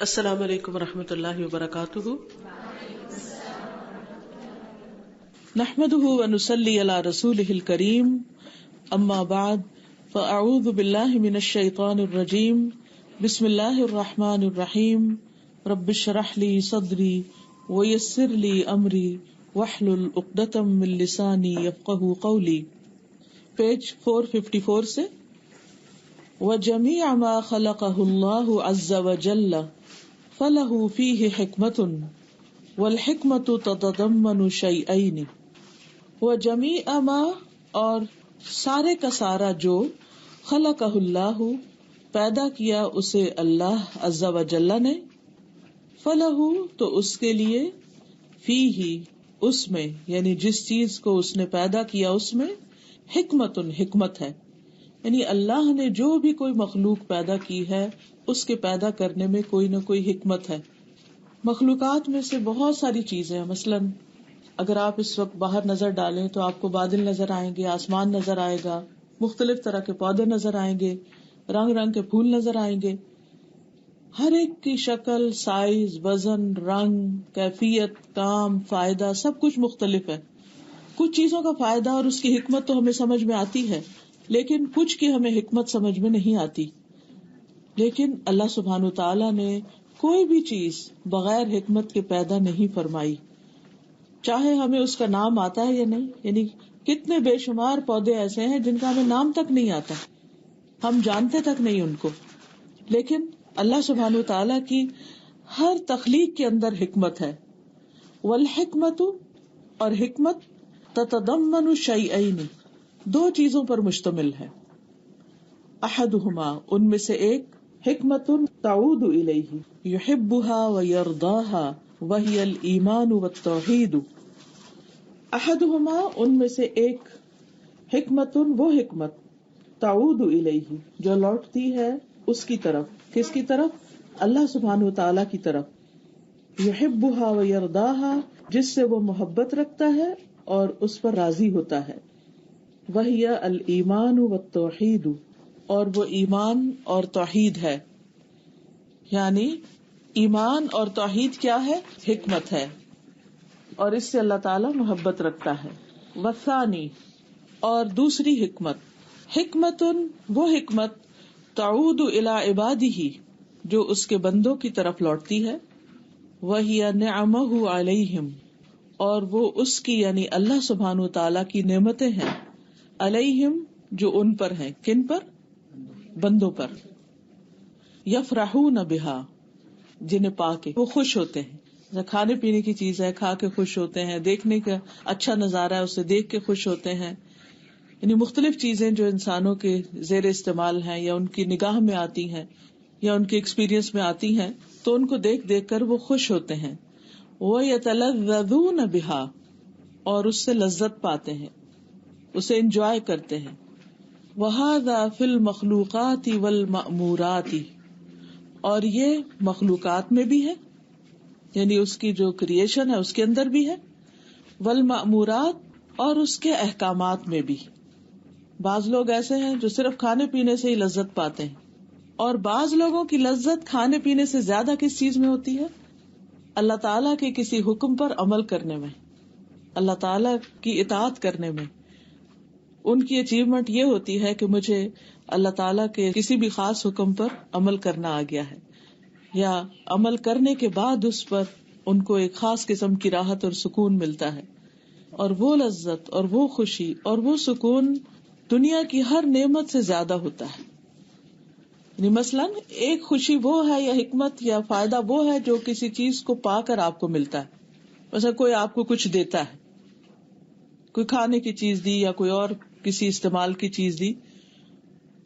السلام علیکم ورحمۃ اللہ وبرکاتہ. نحمده ونصلی علی رسولہ الکریم. اما بعد فاعوذ باللہ من الشیطان الرجیم. بسم اللہ الرحمن الرحیم. رب اشرح لی صدری ویسر لی امری واحلل عقدۃ من لسانی یفقہوا قولی. پیج 454 سے وَجَمِيعَ مَا خَلَقَهُ اللَّهُ عَزَّ وَجَلَّ فَلَهُ فِيهِ حِكْمَةٌ وَالْحِكْمَةُ تَتَضَمَّنُ شَيْئَيْنِ. وَجَمِيعَ مَا اور سارے کا سارا جو خلقہ اللہ پیدا کیا اسے اللہ عز وجل نے، فلہ تو اس کے لیے، فیہ اس میں یعنی جس چیز کو اس نے پیدا کیا اس میں، حکمت حکمت ہے. یعنی اللہ نے جو بھی کوئی مخلوق پیدا کی ہے اس کے پیدا کرنے میں کوئی نہ کوئی حکمت ہے. مخلوقات میں سے بہت ساری چیزیں ہیں. مثلاً اگر آپ اس وقت باہر نظر ڈالیں تو آپ کو بادل نظر آئیں گے، آسمان نظر آئے گا، مختلف طرح کے پودے نظر آئیں گے، رنگ رنگ کے پھول نظر آئیں گے. ہر ایک کی شکل، سائز، وزن، رنگ، کیفیت، کام، فائدہ سب کچھ مختلف ہے. کچھ چیزوں کا فائدہ اور اس کی حکمت تو ہمیں سمجھ میں آتی ہے، لیکن کچھ کی ہمیں حکمت سمجھ میں نہیں آتی. لیکن اللہ سبحانہ وتعالیٰ نے کوئی بھی چیز بغیر حکمت کے پیدا نہیں فرمائی، چاہے ہمیں اس کا نام آتا ہے یا نہیں. یعنی کتنے بے شمار پودے ایسے ہیں جن کا ہمیں نام تک نہیں آتا، ہم جانتے تک نہیں ان کو، لیکن اللہ سبحانہ وتعالیٰ کی ہر تخلیق کے اندر حکمت ہے. والحکمت اور حکمت تتضمن شیئین دو چیزوں پر مشتمل ہے. احدہما ان میں سے ایک، حکمت تعود الیہ یحبها ویرضاها وہی الایمان والتوحید. احدہما ان میں سے ایک، حکمت وہ حکمت، تعود الیہ جو لوٹتی ہے اس کی طرف. کس کی طرف؟ اللہ سبحانہ وتعالی کی طرف. یحبها ویرضاها جس سے وہ محبت رکھتا ہے اور اس پر راضی ہوتا ہے. وہی الایمان والتوحید اور وہ ایمان اور توحید ہے. یعنی ایمان اور توحید کیا ہے؟ حکمت ہے، اور اس سے اللہ تعالی محبت رکھتا ہے. والثانی اور دوسری حکمت، حکمت وہ حکمت تعود الی عبادہ جو اس کے بندوں کی طرف لوٹتی ہے. وہی نعمہ علیہم اور وہ اس کی یعنی اللہ سبحانہ وتعالی کی نعمتیں ہیں، علیہم جو ان پر ہیں. کن پر؟ بندوں پر. یفرحون بہا جنہیں پا کے وہ خوش ہوتے ہیں. کھانے پینے کی چیز ہے، کھا کے خوش ہوتے ہیں، دیکھنے کا اچھا نظارہ ہے اسے دیکھ کے خوش ہوتے ہیں. یعنی مختلف چیزیں جو انسانوں کے زیر استعمال ہیں یا ان کی نگاہ میں آتی ہیں یا ان کے ایکسپیرینس میں آتی ہیں تو ان کو دیکھ دیکھ کر وہ خوش ہوتے ہیں. وَيَتَلَذَّذُونَ بِهَا اور اس سے لذت پاتے ہیں، اسے انجوائے کرتے ہیں. وَهَذَا فِي الْمَخْلُوقَاتِ وَالْمَأْمُورَاتِ اور یہ مخلوقات میں بھی ہے، یعنی اس کی جو کریشن ہے اس کے اندر بھی ہے. والمأمورات اور اس کے احکامات میں بھی. بعض لوگ ایسے ہیں جو صرف کھانے پینے سے ہی لذت پاتے ہیں، اور بعض لوگوں کی لذت کھانے پینے سے زیادہ کس چیز میں ہوتی ہے؟ اللہ تعالیٰ کے کسی حکم پر عمل کرنے میں، اللہ تعالیٰ کی اطاعت کرنے میں. ان کی اچیومنٹ یہ ہوتی ہے کہ مجھے اللہ تعالیٰ کے کسی بھی خاص حکم پر عمل کرنا آ گیا ہے، یا عمل کرنے کے بعد اس پر ان کو ایک خاص قسم کی راحت اور سکون ملتا ہے. اور وہ لذت اور وہ خوشی اور وہ سکون دنیا کی ہر نعمت سے زیادہ ہوتا ہے. یعنی مثلاً ایک خوشی وہ ہے یا حکمت یا فائدہ وہ ہے جو کسی چیز کو پا کر آپ کو ملتا ہے. مثلا کوئی آپ کو کچھ دیتا ہے، کوئی کھانے کی چیز دی یا کوئی اور کسی استعمال کی چیز دی،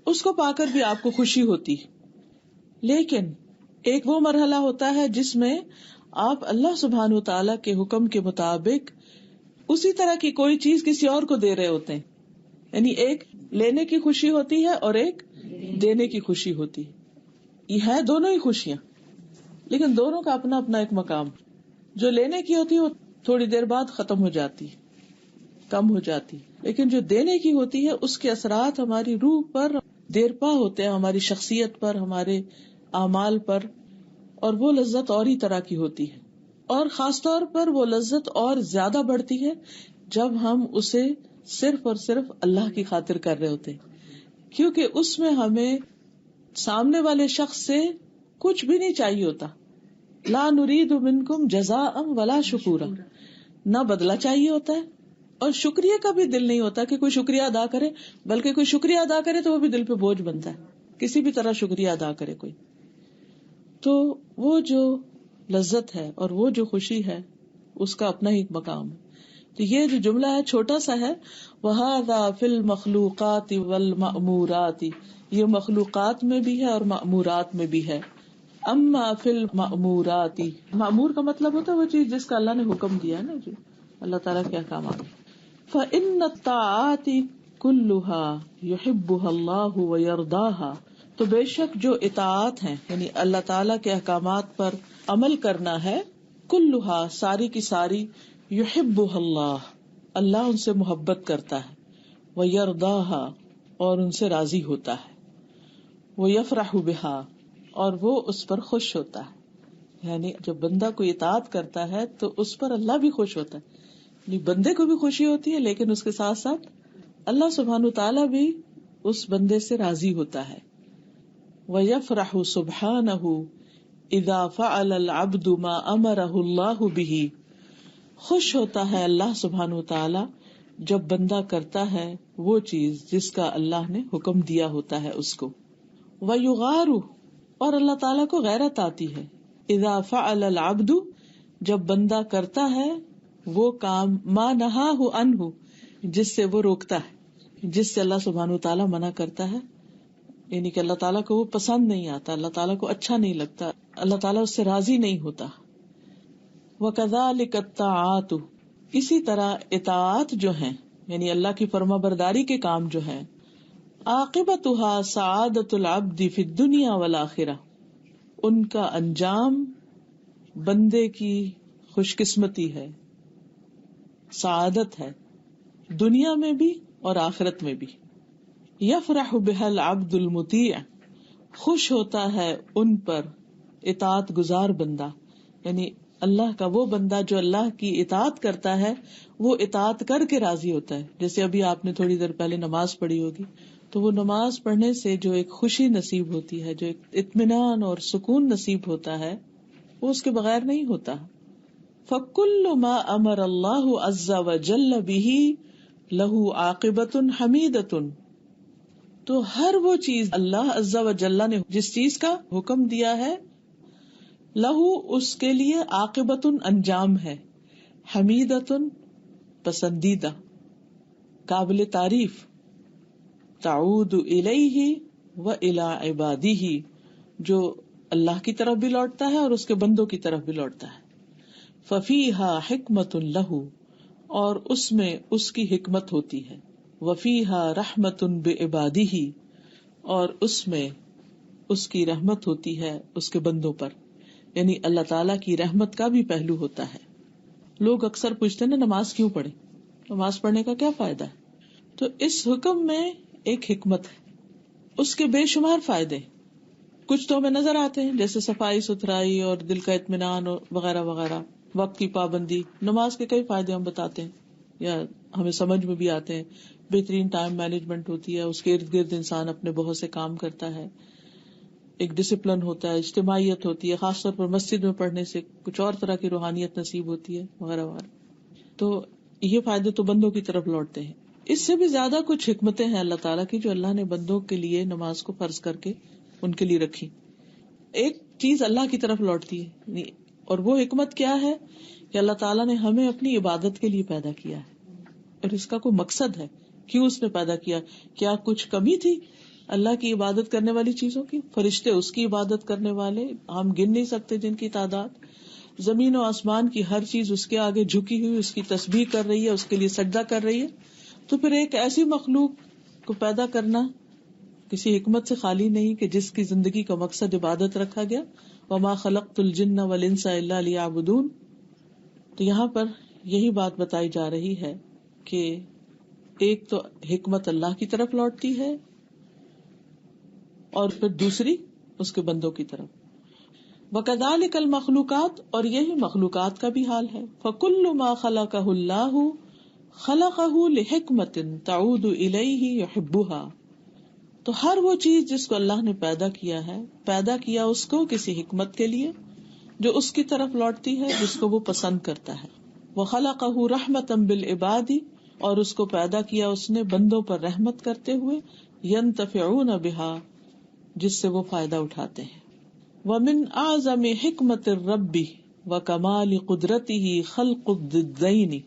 اس کو پا کر بھی آپ کو خوشی ہوتی. لیکن ایک وہ مرحلہ ہوتا ہے جس میں آپ اللہ سبحانہ وتعالیٰ کے حکم کے مطابق اسی طرح کی کوئی چیز کسی اور کو دے رہے ہوتے ہیں. یعنی ایک لینے کی خوشی ہوتی ہے اور ایک دینے کی خوشی ہوتی ہے. یہ ہے دونوں ہی خوشیاں، لیکن دونوں کا اپنا اپنا ایک مقام. جو لینے کی ہوتی ہے وہ تھوڑی دیر بعد ختم ہو جاتی، کم ہو جاتی، لیکن جو دینے کی ہوتی ہے اس کے اثرات ہماری روح پر دیرپا ہوتے ہیں، ہماری شخصیت پر، ہمارے اعمال پر. اور وہ لذت اور ہی طرح کی ہوتی ہے. اور خاص طور پر وہ لذت اور زیادہ بڑھتی ہے جب ہم اسے صرف اور صرف اللہ کی خاطر کر رہے ہوتے ہیں، کیونکہ اس میں ہمیں سامنے والے شخص سے کچھ بھی نہیں چاہیے ہوتا. لا نرید منکم جزاء ولا شکورا، نہ بدلہ چاہیے ہوتا ہے اور شکریہ کا بھی دل نہیں ہوتا کہ کوئی شکریہ ادا کرے، بلکہ کوئی شکریہ ادا کرے تو وہ بھی دل پہ بوجھ بنتا ہے، کسی بھی طرح شکریہ ادا کرے کوئی. تو وہ جو لذت ہے اور وہ جو خوشی ہے اس کا اپنا ہی ایک مقام ہے. تو یہ جو جملہ ہے چھوٹا سا ہے، وَهَذَا فِي الْمَخْلُوقَاتِ وَالْمَأْمُورَاتِ، یہ مخلوقات میں بھی ہے اور مأمورات میں بھی ہے. اما فی المأمورات، مأمور کا مطلب ہوتا ہے وہ چیز جس کا اللہ نے حکم دیا ہے نا، جی اللہ تعالیٰ کے احکامات. فإن الطاعات كلها يحبها اللہ ويرضاها، تو بے شک جو اطاعت ہیں یعنی اللہ تعالیٰ کے احکامات پر عمل کرنا ہے، کلھا ساری کی ساری، یحبها اللہ اللہ ان سے محبت کرتا ہے، ویرضاها اور ان سے راضی ہوتا ہے، ویفرح بها اور وہ اس پر خوش ہوتا ہے. یعنی جب بندہ کوئی اطاعت کرتا ہے تو اس پر اللہ بھی خوش ہوتا ہے، یعنی بندے کو بھی خوشی ہوتی ہے لیکن اس کے ساتھ ساتھ اللہ سبحانہ تعالیٰ بھی اس بندے سے راضی ہوتا ہے. وَيَفْرَحُ سُبْحَانَهُ إِذَا فَعَلَ الْعَبْدُ مَا أَمَرَهُ اللَّهُ بِهِ، خوش ہوتا ہے اللہ سبحانہ تعالیٰ جب بندہ کرتا ہے وہ چیز جس کا اللہ نے حکم دیا ہوتا ہے اس کو. وَيُغَارُ اور اللہ تعالیٰ کو غیرت آتی ہے، اذا فعل العبد جب بندہ کرتا ہے وہ کام ما نہاہ عنہ جس سے وہ روکتا ہے، جس سے اللہ سبحانہ وتعالیٰ منع کرتا ہے، یعنی کہ اللہ تعالیٰ کو وہ پسند نہیں آتا، اللہ تعالیٰ کو اچھا نہیں لگتا، اللہ تعالیٰ اس سے راضی نہیں ہوتا. وَكَذَلِكَ الطَّاعَاتُ اسی طرح اطاعات جو ہیں یعنی اللہ کی فرما برداری کے کام جو ہیں، عاقبتها سعادت العبد فی الدنیا والآخرہ، ان کا انجام بندے کی خوش قسمتی ہے، سعادت ہے دنیا میں بھی اور آخرت میں بھی. یفرح بها العبد المطیع خوش ہوتا ہے ان پر اطاعت گزار بندہ، یعنی اللہ کا وہ بندہ جو اللہ کی اطاعت کرتا ہے وہ اطاعت کر کے راضی ہوتا ہے. جیسے ابھی آپ نے تھوڑی دیر پہلے نماز پڑھی ہوگی تو وہ نماز پڑھنے سے جو ایک خوشی نصیب ہوتی ہے، جو ایک اطمینان اور سکون نصیب ہوتا ہے، وہ اس کے بغیر نہیں ہوتا. فَكُلُّ مَا أَمَرَ اللَّهُ عَزَّ وَجَلَّ بِهِ لَهُ عَاقِبَةٌ حَمِيدَةٌ، تو ہر وہ چیز اللہ عز و جل نے جس چیز کا حکم دیا ہے، لہو اس کے لیے عاقبۃ انجام ہے، حمیدۃ پسندیدہ، قابل تعریف، تعود الیہ و الی عبادہ جو اللہ کی طرف بھی لوٹتا ہے اور اس کے بندوں کی طرف بھی لوٹتا ہے. ففیہا حکمۃ لہ اور اس میں اس کی حکمت ہوتی ہے، وفیہا رحمۃ بعبادہ اور اس میں اس کی رحمت ہوتی ہے اس کے بندوں پر، یعنی اللہ تعالیٰ کی رحمت کا بھی پہلو ہوتا ہے. لوگ اکثر پوچھتے ہیں نا نماز کیوں پڑھیں، نماز پڑھنے کا کیا فائدہ ہے؟ تو اس حکم میں ایک حکمت ہے، اس کے بے شمار فائدے، کچھ تو ہمیں نظر آتے ہیں جیسے صفائی ستھرائی اور دل کا اطمینان اور وغیرہ وغیرہ، وقت کی پابندی. نماز کے کئی فائدے ہم بتاتے ہیں یا ہمیں سمجھ میں بھی آتے ہیں. بہترین ٹائم مینجمنٹ ہوتی ہے، اس کے ارد گرد انسان اپنے بہت سے کام کرتا ہے، ایک ڈسپلن ہوتا ہے، اجتماعیت ہوتی ہے، خاص طور پر مسجد میں پڑھنے سے کچھ اور طرح کی روحانیت نصیب ہوتی ہے وغیرہ وغیرہ. تو یہ فائدے تو بندوں کی طرف لوٹتے ہیں. اس سے بھی زیادہ کچھ حکمتیں ہیں اللہ تعالیٰ کی جو اللہ نے بندوں کے لیے نماز کو فرض کر کے ان کے لیے رکھی. ایک چیز اللہ کی طرف لوٹتی ہے اور وہ حکمت کیا ہے کہ اللہ تعالیٰ نے ہمیں اپنی عبادت کے لیے پیدا کیا ہے اور اس کا کوئی مقصد ہے. کیوں اس نے پیدا کیا؟ کیا کچھ کمی تھی اللہ کی عبادت کرنے والی چیزوں کی؟ فرشتے اس کی عبادت کرنے والے ہم گن نہیں سکتے جن کی تعداد، زمین و آسمان کی ہر چیز اس کے آگے جھکی ہوئی اس کی تسبیح کر رہی ہے، اس کے لیے سجدہ کر رہی ہے. تو پھر ایک ایسی مخلوق کو پیدا کرنا کسی حکمت سے خالی نہیں کہ جس کی زندگی کا مقصد عبادت رکھا گیا. وما خلقت الجن والانس الا لیعبدون. تو یہاں پر یہی بات بتائی جا رہی ہے کہ ایک تو حکمت اللہ کی طرف لوٹتی ہے اور پھر دوسری اس کے بندوں کی طرف. وَكَذَلِكَ الْمَخْلُوقَاتُ، اور یہی مخلوقات کا بھی حال ہے. فَكُلُّ مَا خَلَقَهُ اللَّهُ خَلَقَهُ لِحِكْمَةٍ تَعُودُ إِلَيْهِ يُحِبُّهَا، تو ہر وہ چیز جس کو اللہ نے پیدا کیا ہے، پیدا کیا اس کو کسی حکمت کے لیے جو اس کی طرف لوٹتی ہے، جس کو وہ پسند کرتا ہے. وَخَلَقَهُ رَحْمَةً بِالْعِبَادِ، اور اس کو پیدا کیا اس نے بندوں پر رحمت کرتے ہوئے، يَنْتَفِعُونَ بِهَا، جس سے وہ فائدہ اٹھاتے ہیں. وَمِنْ أَعْظَمِ حِكْمَةِ الرَّبِّ وَكَمَالِ قُدْرَتِهِ خَلْقُ الضِّدَّيْنِ.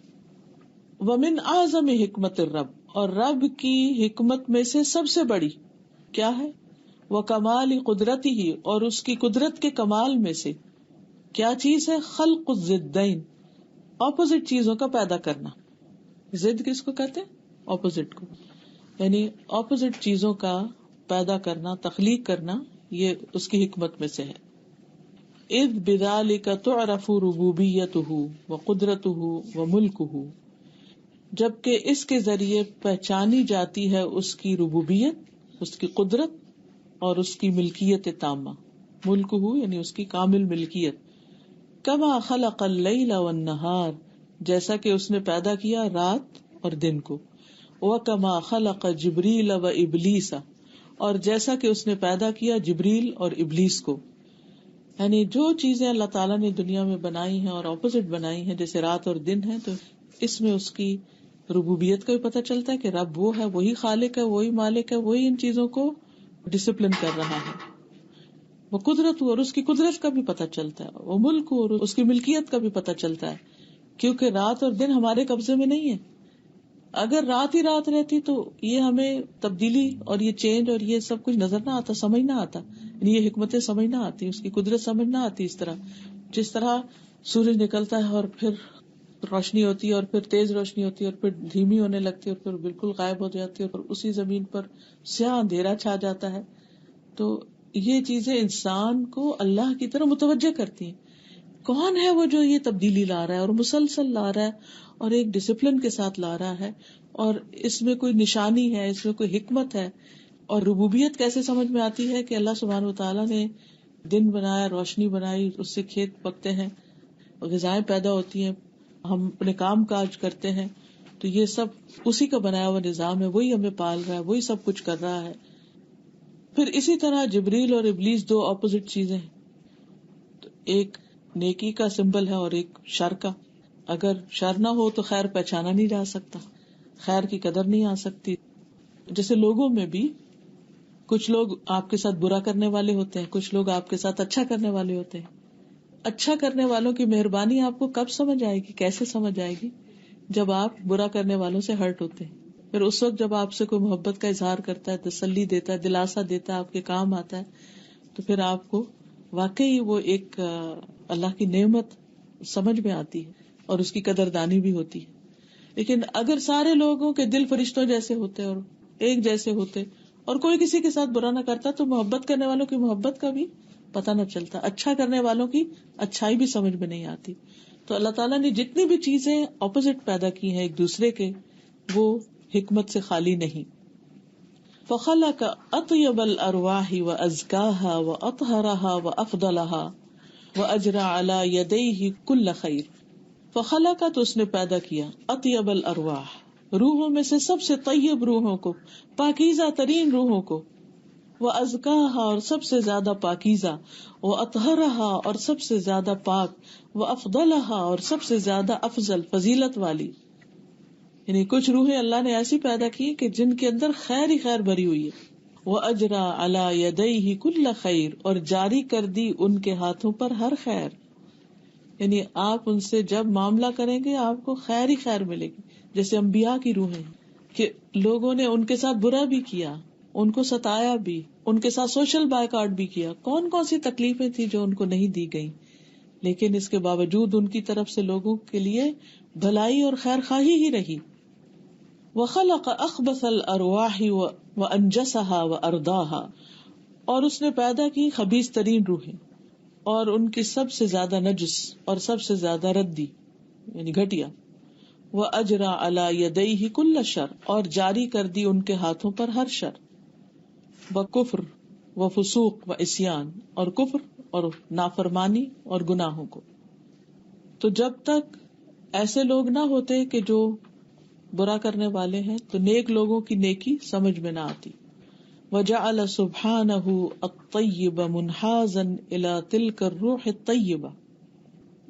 وَمِنْ أَعْظَمِ حِكْمَةِ الرَّبِّ، اور رب کی حکمت میں سے سب سے بڑی کیا ہے؟ وَكَمَالِ قُدْرَتِهِ، اور اس کی قدرت کے کمال میں سے کیا چیز ہے؟ خلق الضدین، اپوزٹ چیزوں کا پیدا کرنا. ضد کس کو کہتے ہیں؟ اپوزٹ کو، یعنی اپوزٹ چیزوں کا پیدا کرنا، تخلیق کرنا، یہ اس کی حکمت میں سے ہے. اذ بذالک تعرف ربوبیتہ وقدرتہ وملکہ، جبکہ اس کے ذریعے پہچانی جاتی ہے اس کی ربوبیت، اس کی قدرت اور اس کی ملکیت تامہ. ملکہ یعنی اس کی کامل ملکیت. کما خلق اللیل والنہار، جیسا کہ اس نے پیدا کیا رات اور دن کو. وکما خلق جبریل و ابلیس، اور جیسا کہ اس نے پیدا کیا جبریل اور ابلیس کو. یعنی جو چیزیں اللہ تعالیٰ نے دنیا میں بنائی ہیں اور اپوزٹ بنائی ہیں، جیسے رات اور دن ہے، تو اس میں اس کی ربوبیت کا بھی پتہ چلتا ہے کہ رب وہ ہے، وہی خالق ہے، وہی مالک ہے، وہی ان چیزوں کو ڈسپلن کر رہا ہے. وہ قدرت اور اس کی قدرت کا بھی پتہ چلتا ہے، وہ ملک اور اس کی ملکیت کا بھی پتہ چلتا ہے، کیونکہ رات اور دن ہمارے قبضے میں نہیں ہے. اگر رات ہی رات رہتی تو یہ ہمیں تبدیلی اور یہ چینج اور یہ سب کچھ نظر نہ آتا، سمجھ نہ آتا، یہ حکمتیں سمجھ نہ آتی، اس کی قدرت سمجھ نہ آتی. اس طرح جس طرح سورج نکلتا ہے اور پھر روشنی ہوتی ہے اور پھر تیز روشنی ہوتی ہے اور پھر دھیمی ہونے لگتی ہے اور پھر بالکل غائب ہو جاتی ہے اور اسی زمین پر سیاہ اندھیرا چھا جاتا ہے. تو یہ چیزیں انسان کو اللہ کی طرف متوجہ کرتی ہیں. کون ہے وہ جو یہ تبدیلی لا رہا ہے اور مسلسل لا رہا ہے اور ایک ڈسپلن کے ساتھ لا رہا ہے، اور اس میں کوئی نشانی ہے، اس میں کوئی حکمت ہے. اور ربوبیت کیسے سمجھ میں آتی ہے کہ اللہ سبحانہ وتعالیٰ نے دن بنایا، روشنی بنائی، اس سے کھیت پکتے ہیں، غذائیں پیدا ہوتی ہیں، ہم اپنے کام کاج کرتے ہیں، تو یہ سب اسی کا بنایا ہوا نظام ہے، وہی ہمیں پال رہا ہے، وہی سب کچھ کر رہا ہے. پھر اسی طرح جبریل اور ابلیس دو اپوزٹ چیزیں ہیں، تو ایک نیکی کا سمبل ہے اور ایک شر کا. اگر شر نہ ہو تو خیر پہچانا نہیں جا سکتا، خیر کی قدر نہیں آ سکتی. جیسے لوگوں میں بھی کچھ لوگ آپ کے ساتھ برا کرنے والے ہوتے ہیں، کچھ لوگ آپ کے ساتھ اچھا کرنے والے ہوتے ہیں. اچھا کرنے والوں کی مہربانی آپ کو کب سمجھ آئے گی، کیسے سمجھ آئے گی؟ جب آپ برا کرنے والوں سے ہرٹ ہوتے ہیں. پھر اس وقت جب آپ سے کوئی محبت کا اظہار کرتا ہے، تسلی دیتا ہے، دلاسا دیتا ہے، آپ کے کام آتا ہے، تو پھر آپ کو واقعی وہ ایک اللہ کی نعمت سمجھ میں آتی ہے اور اس کی قدردانی بھی ہوتی ہے. لیکن اگر سارے لوگوں کے دل فرشتوں جیسے ہوتے اور ایک جیسے ہوتے اور کوئی کسی کے ساتھ برا نہ کرتا، تو محبت کرنے والوں کی محبت کا بھی پتہ نہ چلتا، اچھا کرنے والوں کی اچھائی بھی سمجھ میں نہیں آتی. تو اللہ تعالیٰ نے جتنی بھی چیزیں اپوزٹ پیدا کی ہیں ایک دوسرے کے، وہ حکمت سے خالی نہیں. فخلق اطیب الارواح وازکاها واطہرها وافضلها واجرى على يديه كل خیر. فخلق، تو اس نے پیدا کیا، اطیب الارواح، روحوں میں سے سب سے طیب روحوں کو، پاکیزہ ترین روحوں کو، وازکاها، اور سب سے زیادہ پاکیزہ، واطہرها، اور سب سے زیادہ پاک، وافضلها، اور سب سے زیادہ افضل فضیلت والی. یعنی کچھ روحیں اللہ نے ایسی پیدا کی کہ جن کے اندر خیر ہی خیر بھری ہوئی ہے. وَأَجْرَى عَلَى يَدَيْهِ كُلَّ خَيْرٍ، اور جاری کر دی ان کے ہاتھوں پر ہر خیر. یعنی آپ ان سے جب معاملہ کریں گے آپ کو خیر ہی خیر ملے گی. جیسے انبیاء کی روحیں کہ لوگوں نے ان کے ساتھ برا بھی کیا، ان کو ستایا بھی، ان کے ساتھ سوشل بائیکاٹ بھی کیا، کون کون سی تکلیفیں تھی جو ان کو نہیں دی گئی، لیکن اس کے باوجود ان کی طرف سے لوگوں کے لیے بھلائی اور خیر خواہی ہی رہی. وخلق اخبث الارواح وانجسها وارضاها، اور اس نے پیدا کی خبیث ترین روحیں اور ان کی سب سے زیادہ نجس اور سب سے زیادہ ردی یعنی گھٹیا. واجرى على يديه كل شر، اور جاری کر دی ان کے ہاتھوں پر ہر شر. وکفر، و فسوق و عصیان، اور کفر اور نافرمانی اور گناہوں کو. تو جب تک ایسے لوگ نہ ہوتے کہ جو برا کرنے والے ہیں تو نیک لوگوں کی نیکی سمجھ میں نہ آتی. وجعل سبحانہ الطیب منحازا الی تلک الروح الطیبہ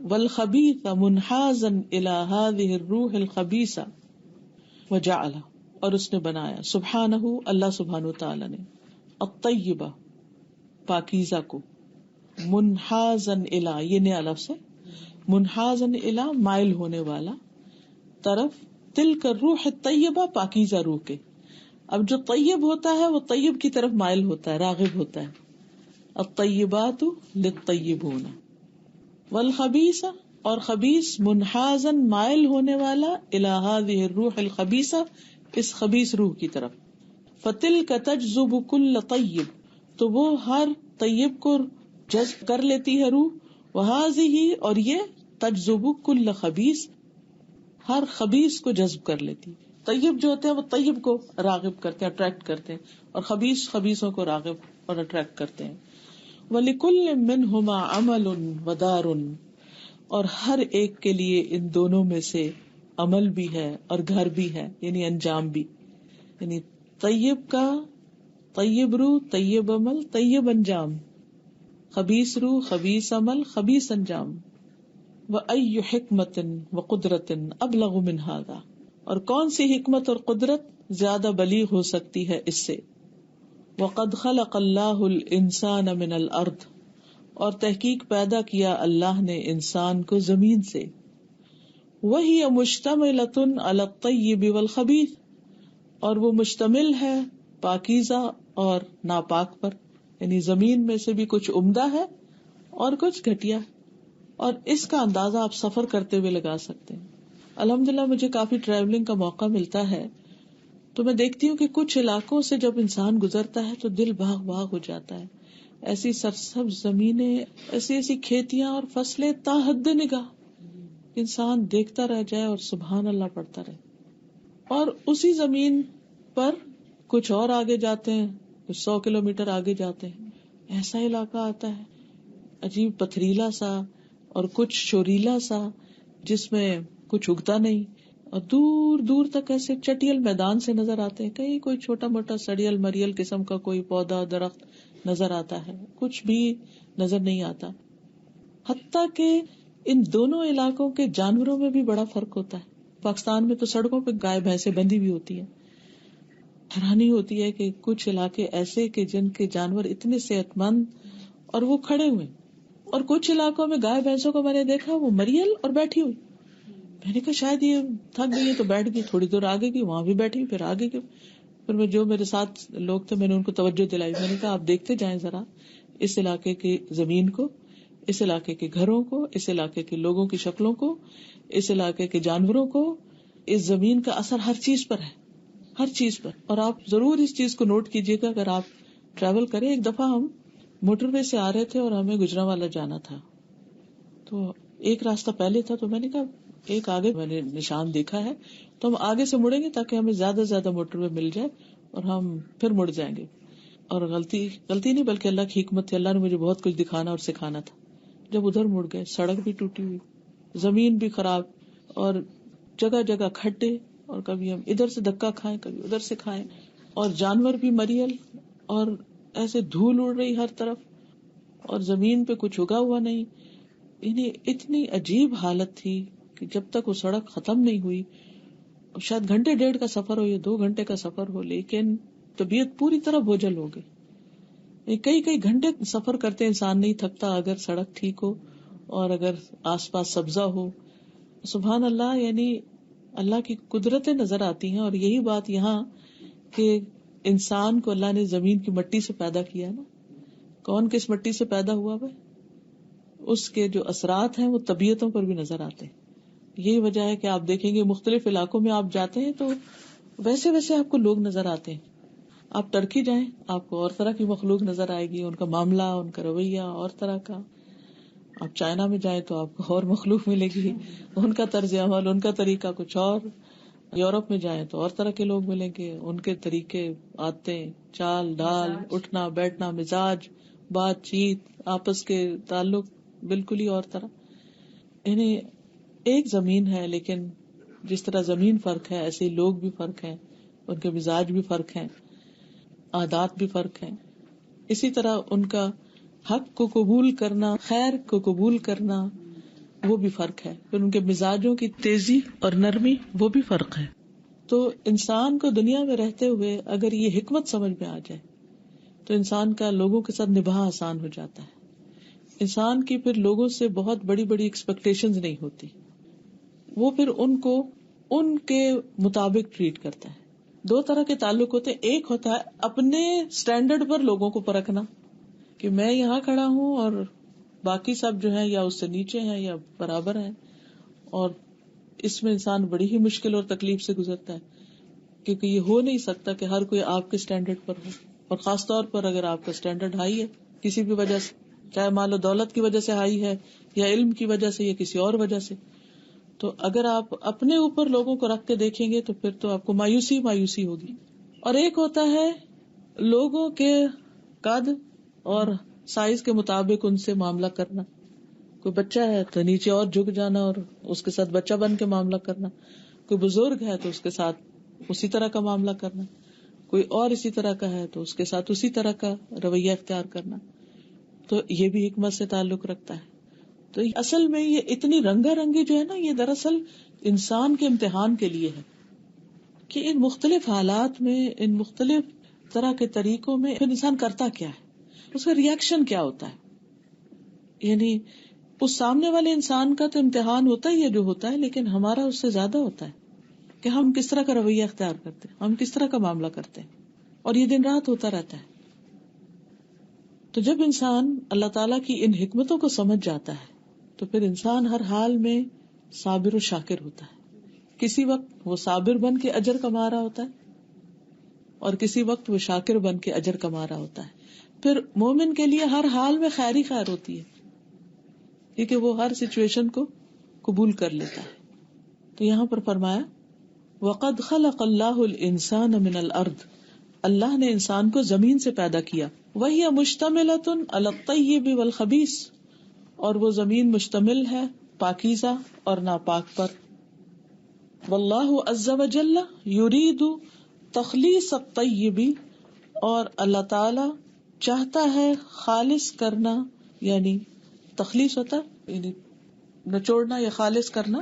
والخبیث منحازا الی هذه الروح الخبیثہ. وجعل، اور اس نے بنایا، سبحانہ اللہ سبحانہ تعالی نے، الطیبہ پاکیزہ کو، منحازا الی یہ نیا لفظ ہے، منحازا الی مائل ہونے والا طرف، تلک الروح الطیبہ پاکیزہ روح کے. اب جو طیب ہوتا ہے وہ طیب کی طرف مائل ہوتا ہے، راغب ہوتا ہے. الطیبات للطیبون. والخبیث، اور خبیث منحازا مائل ہونے والا الی هذه الروح الخبیثہ اس خبیث روح کی طرف. فتلک تجذب کل طیب، تو وہ ہر طیب کو جذب کر لیتی ہے روح. وهذه، اور یہ تجذب کل خبیث ہر خبیث کو جذب کر لیتی. طیب جو ہوتے ہیں وہ طیب کو راغب کرتے ہیں، اٹریکٹ کرتے ہیں، اور خبیث خبیثوں کو راغب اور اٹریکٹ کرتے ہیں. وَلِكُلٍّ مِّنْهُمَا عَمَلٌ وَدَارٌ، اور ہر ایک کے لیے ان دونوں میں سے عمل بھی ہے اور گھر بھی ہے، یعنی انجام بھی. یعنی طیب کا طیب روح، طیب عمل، طیب انجام، خبیث روح، خبیث عمل، خبیث انجام. وَأَيُّ حِكْمَةٍ وَقُدْرَةٍ أَبْلَغُ مِنْ هَذَا، اور کون سی حکمت اور قدرت زیادہ بلیغ ہو سکتی ہے اس سے. وَقَدْ خَلَقَ اللَّهُ الْإِنسَانَ مِنَ الْأَرْضِ، اور تحقیق پیدا کیا اللہ نے انسان کو زمین سے. وَهِيَ مُشْتَمِلَةٌ عَلَى الطَّيِّبِ وَالْخَبِيثِ، اور وہ مشتمل ہے پاکیزہ اور ناپاک پر، یعنی زمین میں سے بھی کچھ عمدہ ہے اور کچھ گھٹیا. اور اس کا اندازہ آپ سفر کرتے ہوئے لگا سکتے ہیں. الحمدللہ مجھے کافی ٹریولنگ کا موقع ملتا ہے تو میں دیکھتی ہوں کہ کچھ علاقوں سے جب انسان گزرتا ہے تو دل باغ باغ ہو جاتا ہے. ایسی سرسبز زمینیں، ایسی ایسی کھیتیاں اور فصلیں تا حد نگاہ، انسان دیکھتا رہ جائے اور سبحان اللہ پڑھتا رہے. اور اسی زمین پر کچھ اور آگے جاتے ہیں، کچھ 100 کلومیٹر آگے جاتے ہیں، ایسا علاقہ آتا ہے عجیب پتھریلا سا اور کچھ شوریلا سا جس میں کچھ اگتا نہیں، اور دور دور تک ایسے چٹیل میدان سے نظر آتے ہیں. کہیں کوئی چھوٹا موٹا سڑیل مریل قسم کا کوئی پودا درخت نظر آتا ہے، کچھ بھی نظر نہیں آتا. حتیٰ کہ ان دونوں علاقوں کے جانوروں میں بھی بڑا فرق ہوتا ہے. پاکستان میں تو سڑکوں پہ گائے بھینسیں بندھی بھی ہوتی ہیں. حیرانی ہوتی ہے کہ کچھ علاقے ایسے کہ جن کے جانور اتنے صحت مند اور وہ کھڑے ہوئے، اور کچھ علاقوں میں گائے بھینسوں کو میں نے دیکھا وہ مریل اور بیٹھی ہوئی. میں نے کہا شاید یہ تھک گئی تو بیٹھ گئی، تھوڑی دور آگے گئی، وہاں بھی بیٹھی، پھر آگے گئی. پھر میں جو میرے ساتھ لوگ تھے میں نے ان کو توجہ دلائی. میں نے کہا آپ دیکھتے جائیں ذرا اس علاقے کی زمین کو، اس علاقے کے گھروں کو، اس علاقے کے لوگوں کی شکلوں کو، اس علاقے کے جانوروں کو. اس زمین کا اثر ہر چیز پر ہے، ہر چیز پر. اور آپ ضرور اس چیز کو نوٹ کیجئے گا اگر آپ ٹریول کریں. ایک دفعہ ہم موٹر وے سے آ رہے تھے اور ہمیں گجرانوالہ جانا تھا، تو ایک راستہ پہلے تھا، تو میں نے کہا ایک آگے میں نے نشان دیکھا ہے تو ہم آگے سے مڑیں گے تاکہ ہمیں زیادہ سے زیادہ موٹر وے مل جائے اور ہم پھر مڑ جائیں گے. اور غلطی نہیں بلکہ اللہ کی حکمت تھی، اللہ نے مجھے بہت کچھ دکھانا اور سکھانا تھا. جب ادھر مڑ گئے سڑک بھی ٹوٹی ہوئی، زمین بھی خراب، اور جگہ جگہ کھڈے، اور کبھی ہم ادھر سے دھکا کھائیں کبھی ادھر سے کھائیں، اور جانور بھی مریل، اور ایسے دھول اڑ رہی ہر طرف، اور زمین پہ کچھ اگا ہوا نہیں. یعنی اتنی عجیب حالت تھی کہ جب تک وہ سڑک ختم نہیں ہوئی، شاید گھنٹے ڈیڑھ کا سفر ہو یا 2 گھنٹے کا سفر ہو، لیکن طبیعت پوری طرح بوجھل ہو گئی. کئی گھنٹے سفر کرتے انسان نہیں تھکتا اگر سڑک ٹھیک ہو اور اگر آس پاس سبزہ ہو. سبحان اللہ، یعنی اللہ کی قدرتیں نظر آتی ہیں. اور یہی بات یہاں کہ انسان کو اللہ نے زمین کی مٹی سے پیدا کیا نا، کون کس مٹی سے پیدا ہوا ہے، اس کے جو اثرات ہیں وہ طبیعتوں پر بھی نظر آتے ہیں. یہی وجہ ہے کہ آپ دیکھیں گے مختلف علاقوں میں آپ جاتے ہیں تو ویسے ویسے آپ کو لوگ نظر آتے ہیں. آپ ٹرکی جائیں آپ کو اور طرح کی مخلوق نظر آئے گی، ان کا معاملہ، ان کا رویہ اور طرح کا. آپ چائنا میں جائیں تو آپ کو اور مخلوق ملے گی، ان کا طرز عمل، ان کا طریقہ کچھ اور. یورپ میں جائیں تو اور طرح کے لوگ ملیں گے، ان کے طریقے، عادتیں، چال ڈال، اٹھنا بیٹھنا، مزاج، بات چیت، آپس کے تعلق بالکل ہی اور طرح. یعنی ایک زمین ہے، لیکن جس طرح زمین فرق ہے ایسے ہی لوگ بھی فرق ہیں، ان کے مزاج بھی فرق ہیں، عادات بھی فرق ہیں. اسی طرح ان کا حق کو قبول کرنا، خیر کو قبول کرنا، وہ بھی فرق ہے. پھر ان کے مزاجوں کی تیزی اور نرمی، وہ بھی فرق ہے. تو انسان کو دنیا میں رہتے ہوئے اگر یہ حکمت سمجھ میں آ جائے تو انسان کا لوگوں کے ساتھ نبھا آسان ہو جاتا ہے. انسان کی پھر لوگوں سے بہت بڑی بڑی ایکسپیکٹیشنز نہیں ہوتی، وہ پھر ان کو ان کے مطابق ٹریٹ کرتا ہے. دو طرح کے تعلق ہوتے ہیں، ایک ہوتا ہے اپنے سٹینڈرڈ پر لوگوں کو پرکھنا کہ میں یہاں کھڑا ہوں اور باقی سب جو ہیں یا اس سے نیچے ہیں یا برابر ہیں، اور اس میں انسان بڑی ہی مشکل اور تکلیف سے گزرتا ہے، کیونکہ یہ ہو نہیں سکتا کہ ہر کوئی آپ کے سٹینڈرڈ پر ہو، اور خاص طور پر اگر آپ کا سٹینڈرڈ ہائی ہے کسی بھی وجہ سے، چاہے مال و دولت کی وجہ سے ہائی ہے یا علم کی وجہ سے یا کسی اور وجہ سے، تو اگر آپ اپنے اوپر لوگوں کو رکھ کے دیکھیں گے تو پھر تو آپ کو مایوسی ہوگی. اور ایک ہوتا ہے لوگوں کے قد اور سائز کے مطابق ان سے معاملہ کرنا. کوئی بچہ ہے تو نیچے اور جھک جانا اور اس کے ساتھ بچہ بن کے معاملہ کرنا، کوئی بزرگ ہے تو اس کے ساتھ اسی طرح کا معاملہ کرنا، کوئی اور اسی طرح کا ہے تو اس کے ساتھ اسی طرح کا رویہ اختیار کرنا. تو یہ بھی حکمت سے تعلق رکھتا ہے. تو اصل میں یہ اتنی رنگا رنگی جو ہے نا، یہ دراصل انسان کے امتحان کے لیے ہے کہ ان مختلف حالات میں، ان مختلف طرح کے طریقوں میں پھر انسان کرتا کیا ہے، اس کا ریئیکشن کیا ہوتا ہے. یعنی اس سامنے والے انسان کا تو امتحان ہوتا ہی ہے جو ہوتا ہے، لیکن ہمارا اس سے زیادہ ہوتا ہے کہ ہم کس طرح کا رویہ اختیار کرتے ہیں، ہم کس طرح کا معاملہ کرتے ہیں، اور یہ دن رات ہوتا رہتا ہے. تو جب انسان اللہ تعالیٰ کی ان حکمتوں کو سمجھ جاتا ہے تو پھر انسان ہر حال میں صابر و شاکر ہوتا ہے. کسی وقت وہ صابر بن کے اجر کما رہا ہوتا ہے اور کسی وقت وہ شاکر بن کے اجر کما رہا ہوتا ہے. پھر مومن کے لیے ہر حال میں خیر ہی خیر ہوتی ہے، کیونکہ وہ ہر سچویشن کو قبول کر لیتا ہے. تو یہاں پر فرمایا وَقَدْ خَلَقَ اللَّهُ الْإِنسَانَ مِنَ الْأَرْضِ، اللہ نے انسان کو زمین سے پیدا کیا. وَهِيَ مُشْتَمِلَةٌ عَلَى الطَّيِّبِ وَالْخَبِيثِ، اور وہ زمین مشتمل ہے پاکیزہ اور ناپاک پر. وَاللَّهُ عَزَّ وَجَلَّ يُرِيدُ تَخْلِيصَ الطَّيِّبِ، اور اللہ تعالی چاہتا ہے خالص کرنا، یعنی تخلیص ہوتا ہے یعنی نچوڑنا یا خالص کرنا،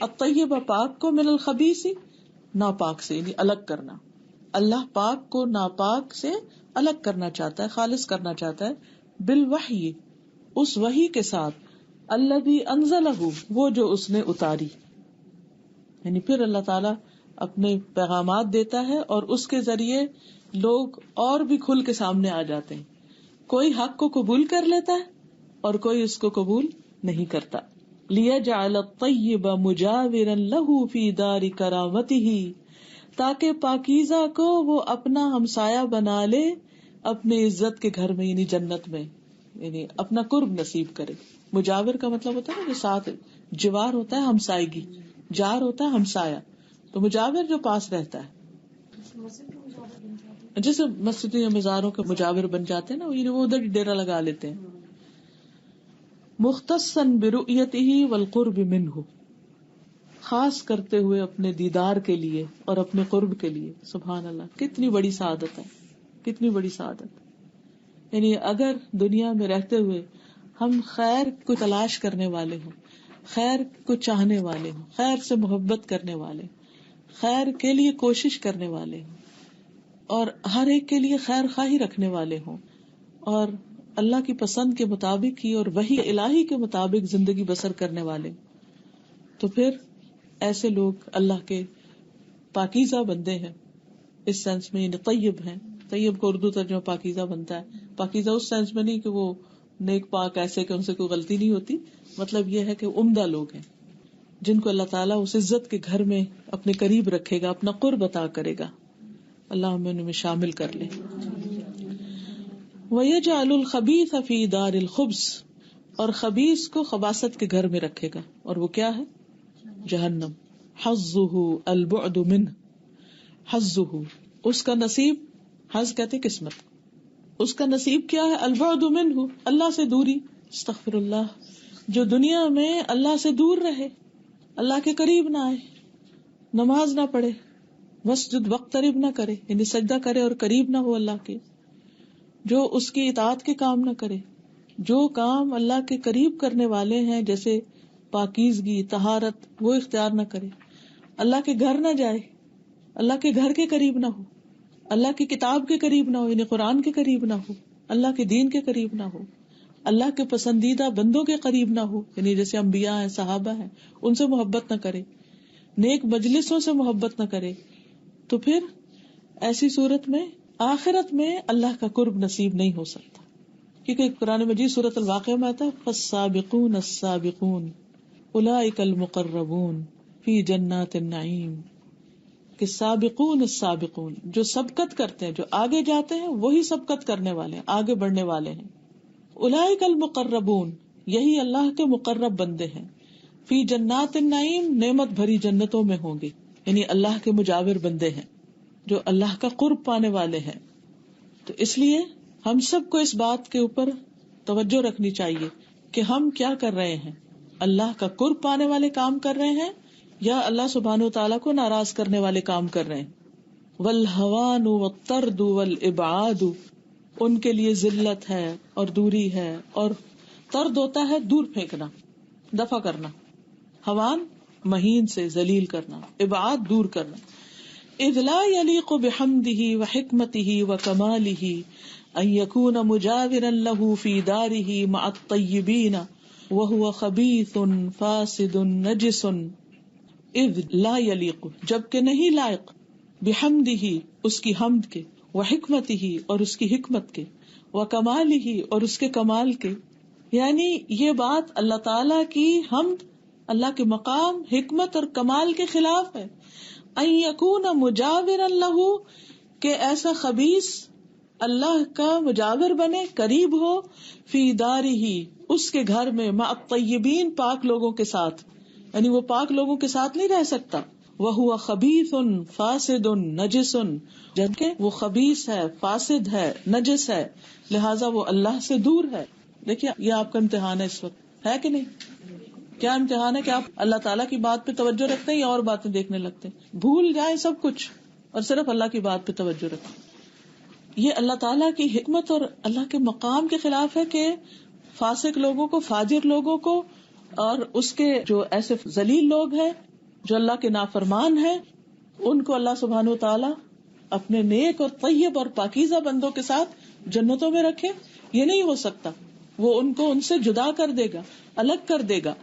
الطیب پاک کو، من الخبیث ناپاک سے، یعنی الگ کرنا. اللہ پاک کو ناپاک سے الگ کرنا چاہتا ہے، خالص کرنا چاہتا ہے، بالوحی، اس وحی کے ساتھ، الذی انزلہ، وہ جو اس نے اتاری. یعنی پھر اللہ تعالیٰ اپنے پیغامات دیتا ہے اور اس کے ذریعے لوگ اور بھی کھل کے سامنے آ جاتے ہیں. کوئی حق کو قبول کر لیتا ہے اور کوئی اس کو قبول نہیں کرتا. لِيَجْعَلَ الطَّيِّبَ مُجَاوِرًا لَهُ فِي دَارِ كَرَامَتِهِ، تاکہ پاکیزہ کو وہ اپنا ہمسایہ بنا لے اپنے عزت کے گھر میں، یعنی جنت میں، یعنی اپنا قرب نصیب کرے. مجاور کا مطلب ہوتا ہے نا جو ساتھ، جوار ہوتا ہے ہمسائیگی، جار ہوتا ہے ہمسایہ، تو مجاور جو پاس رہتا ہے، جیسے مسجدوں یا مزاروں کے مجاور بن جاتے ہیں نا، وہ ادھر ڈیرا لگا لیتے ہیں. مختصاً برؤیتہ والقرب منہ، خاص کرتے ہوئے اپنے دیدار کے لیے اور اپنے قرب کے لیے. سبحان اللہ، کتنی بڑی سعادت ہے، کتنی بڑی سعادت. یعنی اگر دنیا میں رہتے ہوئے ہم خیر کو تلاش کرنے والے ہوں، خیر کو چاہنے والے ہوں، خیر سے محبت کرنے والے، خیر کے لیے کوشش کرنے والے ہوں، اور ہر ایک کے لیے خیر خواہی رکھنے والے ہوں، اور اللہ کی پسند کے مطابق ہی اور وحی الہی کے مطابق زندگی بسر کرنے والے، تو پھر ایسے لوگ اللہ کے پاکیزہ بندے ہیں. اس سینس میں یعنی طیب ہیں. طیب کو اردو ترجمہ پاکیزہ بنتا ہے. پاکیزہ اس سینس میں نہیں کہ وہ نیک پاک ایسے کہ ان سے کوئی غلطی نہیں ہوتی، مطلب یہ ہے کہ عمدہ لوگ ہیں جن کو اللہ تعالیٰ اس عزت کے گھر میں اپنے قریب رکھے گا، اپنا قرب عطا کرے گا. اللہ ہمیں ان میں شامل کر لے. وَيَجْعَلُ الْخَبِيثَ فِي دَارِ الْخُبْثِ، اور خبیث کو خباثت کے گھر میں رکھے گا، اور وہ کیا ہے؟ جہنم. حظہ البعد منہ، حظہ اس کا نصیب، حظ کہتے قسمت، اس کا نصیب کیا ہے؟ البعد منہ اللہ سے دوری، استغفر اللہ، جو دنیا میں اللہ سے دور رہے، اللہ کے قریب نہ آئے، نماز نہ پڑھے، مسجد وقترب نہ کرے، یعنی سجدہ کرے اور قریب نہ ہو اللہ کے، جو اس کی اطاعت کے کام نہ کرے، جو کام اللہ کے قریب کرنے والے ہیں جیسے پاکیزگی، طہارت، وہ اختیار نہ کرے، اللہ کے گھر نہ جائے، اللہ کے گھر کے قریب نہ ہو، اللہ کی کتاب کے قریب نہ ہو، یعنی قرآن کے قریب نہ ہو، اللہ کے دین کے قریب نہ ہو، اللہ کے پسندیدہ بندوں کے قریب نہ ہو، یعنی جیسے انبیاء ہیں، صحابہ ہیں، ان سے محبت نہ کرے، نیک مجلسوں سے محبت نہ کرے، تو پھر ایسی صورت میں آخرت میں اللہ کا قرب نصیب نہیں ہو سکتا، کیونکہ قرآن مجید سورۃ الواقعہ میں آتا ہے فالسابقون السابقون اولئک المقربون فی جنات النعیم، کہ سابقون السابقون جو سبقت کرتے ہیں، جو آگے جاتے ہیں، وہی سبقت کرنے والے ہیں، آگے بڑھنے والے ہیں، اولئک المقربون یہی اللہ کے مقرب بندے ہیں، فی جنات النعیم نعمت بھری جنتوں میں ہوں گے، یعنی اللہ کے مجاور بندے ہیں جو اللہ کا قرب پانے والے ہیں۔ تو اس لیے ہم سب کو اس بات کے اوپر توجہ رکھنی چاہیے کہ ہم کیا کر رہے ہیں، اللہ کا قرب پانے والے کام کر رہے ہیں یا اللہ سبحانہ و تعالیٰ کو ناراض کرنے والے کام کر رہے ہیں۔ والہوان والطرد والابعاد، ان کے لیے ذلت ہے اور دوری ہے، اور طرد ہوتا ہے دور پھینکنا، دفع کرنا، ہوان مہین سے ذلیل کرنا، ابعاد دور کرنا۔ اذ لا يليق بحمده وحکمته وکمالہ ان یکون مجاورا له فی دارہ مع الطیبین وهو خبیث فاسد نجس۔ اذ لا يليق جبکہ نہیں لائق، بحمده اس کی حمد کے، وحکمته اور اس کی حکمت کے، وکمالہ اور اس کے کمال کے، یعنی یہ بات اللہ تعالی کی حمد، اللہ کے مقام، حکمت اور کمال کے خلاف ہے۔ ان یکون مجاورا لہ کہ ایسا خبیث اللہ کا مجاور بنے، قریب ہو، فی دارہ اس کے گھر میں، مع الطیبین پاک لوگوں کے ساتھ، یعنی وہ پاک لوگوں کے ساتھ نہیں رہ سکتا۔ وہو خبیث فاسد نجس جبکہ وہ خبیث ہے، فاسد ہے، نجس ہے، لہذا وہ اللہ سے دور ہے۔ دیکھیے یہ آپ کا امتحان ہے اس وقت، ہے کہ نہیں؟ کیا امتحان ہے کہ آپ اللہ تعالیٰ کی بات پہ توجہ رکھتے ہیں یا اور باتیں دیکھنے لگتے ہیں، بھول جائیں سب کچھ اور صرف اللہ کی بات پہ توجہ رکھیں۔ یہ اللہ تعالیٰ کی حکمت اور اللہ کے مقام کے خلاف ہے کہ فاسق لوگوں کو، فاجر لوگوں کو، اور اس کے جو ایسے ذلیل لوگ ہیں جو اللہ کے نافرمان ہیں، ان کو اللہ سبحانہ و تعالیٰ اپنے نیک اور طیب اور پاکیزہ بندوں کے ساتھ جنتوں میں رکھے، یہ نہیں ہو سکتا، وہ ان کو ان سے جدا کر دے گا، الگ کر دے گا۔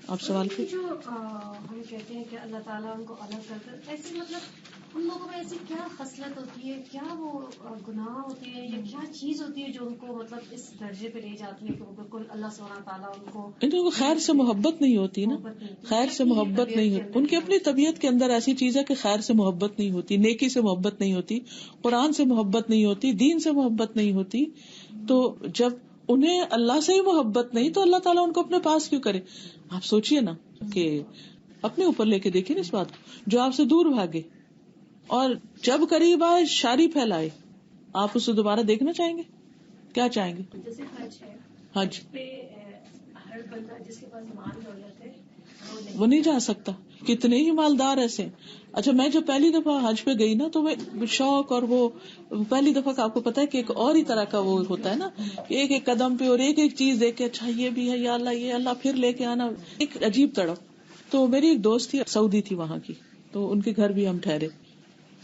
آپ سوال پہ جو ہم کہتے ہیں کہ اللہ تعالیٰ ان کو الگ کر کر، ایسے مطلب ان لوگوں میں ایسی کیا خصلت ہوتی ہے، کیا وہ گناہ ہوتی ہے یا کیا چیز ہوتی ہے جو ان کو مطلب اس درجے پہ لے جاتی ہے کہ وہ بالکل اللہ سبحانہ تعالیٰ ان کو خیر سے محبت نہیں ہوتی نا، خیر سے محبت نہیں ہوتی، ان کی اپنی طبیعت کے اندر ایسی چیز ہے کہ خیر سے محبت نہیں ہوتی، نیکی سے محبت نہیں ہوتی، قرآن سے محبت نہیں ہوتی، دین سے محبت نہیں ہوتی۔ تو جب انہیں اللہ سے ہی محبت نہیں تو اللہ تعالیٰ ان کو اپنے پاس کیوں کرے؟ آپ سوچئے نا کہ اپنے اوپر لے کے دیکھیں نا اس بات کو، جو آپ سے دور بھاگے اور جب قریب آئے شاری پھیلائے، آپ اسے دوبارہ دیکھنا چاہیں گے؟ کیا چاہیں گے؟ جیسے حج ہے، حج پہ ہر بندہ جس کے پاس مال دولت ہے وہ نہیں جا سکتا، کتنے ہی مالدار ایسے۔ اچھا میں جب پہلی دفعہ حج پہ گئی نا تو میں شوق، اور وہ پہلی دفعہ کا آپ کو پتا ہے کہ ایک اور ہی طرح کا وہ ہوتا ہے نا، ایک ایک قدم پہ اور ایک ایک چیز دیکھ کے اچھا یہ بھی ہے، یا اللہ یہ اللہ پھر لے کے آنا، ایک عجیب تڑپ۔ تو میری ایک دوست تھی، سعودی تھی وہاں کی، تو ان کے گھر بھی ہم ٹھہرے،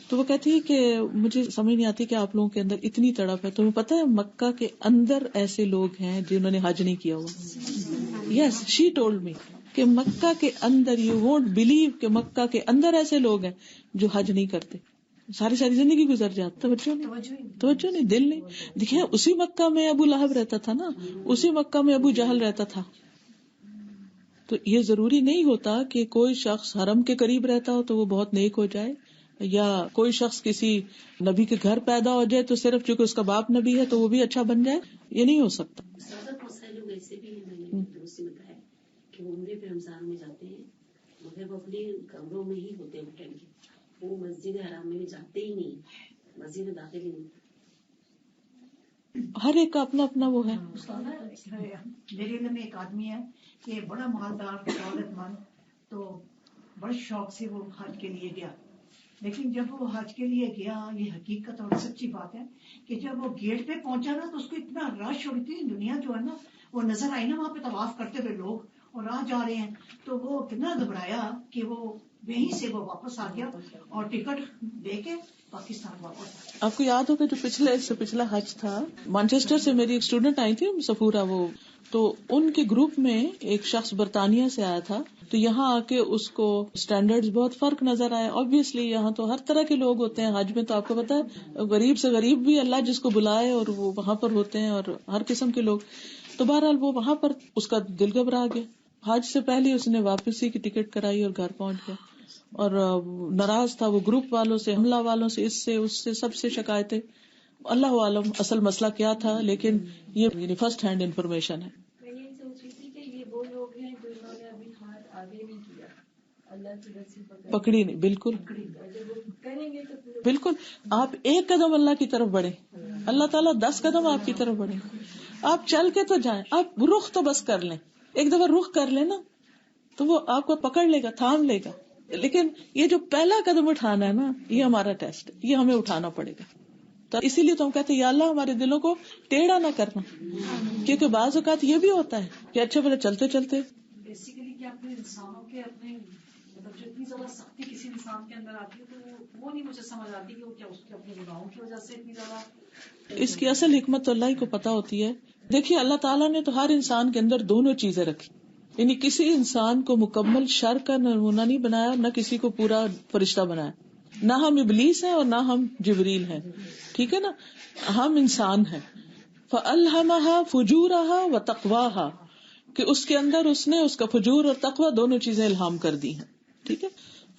تو وہ کہتی ہے کہ مجھے سمجھ نہیں آتی کہ آپ لوگوں کے اندر اتنی تڑپ ہے۔ تمہیں پتا ہے مکہ کے اندر ایسے لوگ ہیں جنہوں نے حج نہیں کیا ہوا؟ یس شی ٹولڈ می کہ مکہ کے اندر، یو وونٹ بلیو کہ مکہ کے اندر ایسے لوگ ہیں جو حج نہیں کرتے، ساری زندگی گزر جاتی، توجہ نہیں، دل نہیں۔ دیکھیں اسی مکہ میں ابو لہب رہتا تھا نا، اسی مکہ میں ابو جہل رہتا تھا۔ تو یہ ضروری نہیں ہوتا کہ کوئی شخص حرم کے قریب رہتا ہو تو وہ بہت نیک ہو جائے، یا کوئی شخص کسی نبی کے گھر پیدا ہو جائے تو صرف چونکہ اس کا باپ نبی ہے تو وہ بھی اچھا بن جائے، یہ نہیں ہو سکتا۔ بہت سارے لوگ ایسے بھی ہیں، میں نے دوستی بتایا کہ وہ عمرے پہ رمضان میں جاتے ہیں مگر وہ اپنے کمروں میں ہی ہوتے ہیں ہوٹل کے, وہ مسجد حرام میں جاتے ہی نہیں, مسجد میں داخل ہی نہیں. ہر ایک کا اپنا اپنا وہ ہے. میرے علم میں ایک آدمی ہے کہ بڑا مالدار دولت مند, تو بڑے شوق سے وہ حج کے لیے گیا, لیکن جب وہ حج کے لیے گیا, یہ حقیقت اور سچی بات ہے کہ جب وہ گیٹ پہ پہنچا نا تو اس کو اتنا رش اور اتنی دنیا جو ہے نا وہ نظر آئی نا وہاں پہ طواف کرتے ہوئے لوگ اور آ جا رہے ہیں, تو وہ اتنا گھبرایا کہ وہ وہیں سے وہ واپس آ گیا اور ٹکٹ دے کے پاکستان واپس آ گیا. آپ کو یاد ہوگا جو پچھلا حج تھا, مانچسٹر سے میری ایک اسٹوڈنٹ آئی تھی سفورہ, وہ تو ان کے گروپ میں ایک شخص برطانیہ سے آیا تھا, تو یہاں آ کے اس کو اسٹینڈرڈز بہت فرق نظر آئے. آبویسلی یہاں تو ہر طرح کے لوگ ہوتے ہیں, حج میں تو آپ کو پتا ہے غریب سے غریب بھی اللہ جس کو بلائے اور وہ وہاں پر ہوتے ہیں, اور ہر قسم کے لوگ. تو بہرحال وہ وہاں پر اس کا دل گھبرا گیا. حج سے پہلے اس نے واپسی کی ٹکٹ کرائی اور گھر پہنچ گیا, اور ناراض تھا وہ گروپ والوں سے, حملہ والوں سے, اس سے سب سے شکایتیں. اللہ عالم اصل مسئلہ کیا تھا, لیکن یہ فرسٹ ہینڈ انفارمیشن ہے. میں یہ سوچ رہی تھی کہ یہ وہ لوگ ہیں جو انہوں نے ابھی ہاتھ آگے نہیں کیا, اللہ کی رسی پکڑی نہیں. بالکل جب وہ کریں گے تو بالکل, آپ ایک قدم اللہ کی طرف بڑھیں, اللہ تعالیٰ 10 قدم آپ کی طرف بڑھیں. آپ چل کے تو جائیں, آپ رخ تو بس کر لیں, ایک دفعہ رخ کر لیں نا تو وہ آپ کو پکڑ لے گا, تھام لے گا. لیکن یہ جو پہلا قدم اٹھانا ہے نا, یہ ہمارا ٹیسٹ, یہ ہمیں اٹھانا پڑے گا. تو اسی لیے تو ہم کہتے ہیں یا اللہ ہمارے دلوں کو ٹیڑھا نہ کرنا, کیونکہ بعض اوقات یہ بھی ہوتا ہے کہ اچھا بولے چلتے چلتے بیسیکلی کیا اپنے انسانوں کے اپنے مطلب جو اتنی زیادہ سختی کسی انسان کے اندر آتی ہے تو وہ نہیں مجھے سمجھ آتی کہ وہ کیا اس کے اپنے گناہوں کی وجہ سے اتنی زیادہ. اس کی اصل حکمت تو اللہ ہی کو پتا ہوتی ہے. دیکھیے اللہ تعالیٰ نے تو ہر انسان کے اندر دونوں چیزیں رکھی, یعنی کسی انسان کو مکمل شر کا نمونہ نہیں بنایا, نہ کسی کو پورا فرشتہ بنایا. نہ ہم ابلیس ہیں اور نہ ہم جبریل ہیں, ٹھیک ہے نا, ہم انسان ہیں. فَأَلْهَمَهَا فُجُورَهَا وَتَقْوَاهَا, کہ اس کے اندر اس نے اس کا فجور اور تقوی دونوں چیزیں الہام کر دی ہیں, ٹھیک ہے.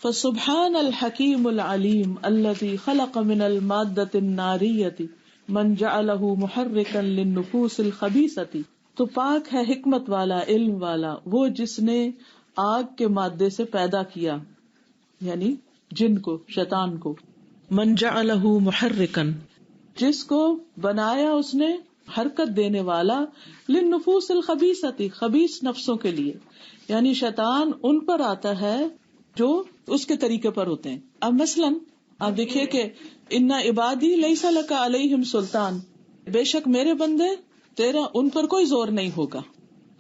فَسُبْحَانَ الْحَكِيمُ الْعَلِيمُ الَّذِي خَلَقَ مِنَ الْمَادَّةِ النَّارِيَّةِ مَنْ جَعَلَهُ مُحَرِّكًا لِلنُّفُوسِ الْخَبِيثَةِ, تو پاک ہے حکمت والا, علم والا, وہ جس نے آگ کے مادے سے پیدا کیا, یعنی جن کو, شیطان کو. من جعلہ محرکن, جس کو بنایا اس نے حرکت دینے والا, للنفوس الخبیثۃ, خبیث نفسوں کے لیے. یعنی شیطان ان پر آتا ہے جو اس کے طریقے پر ہوتے ہیں. اب مثلاً آپ دیکھیے کہ ان عبادی لیس لک علیہم سلطان, بے شک میرے بندے تیرا ان پر کوئی زور نہیں ہوگا.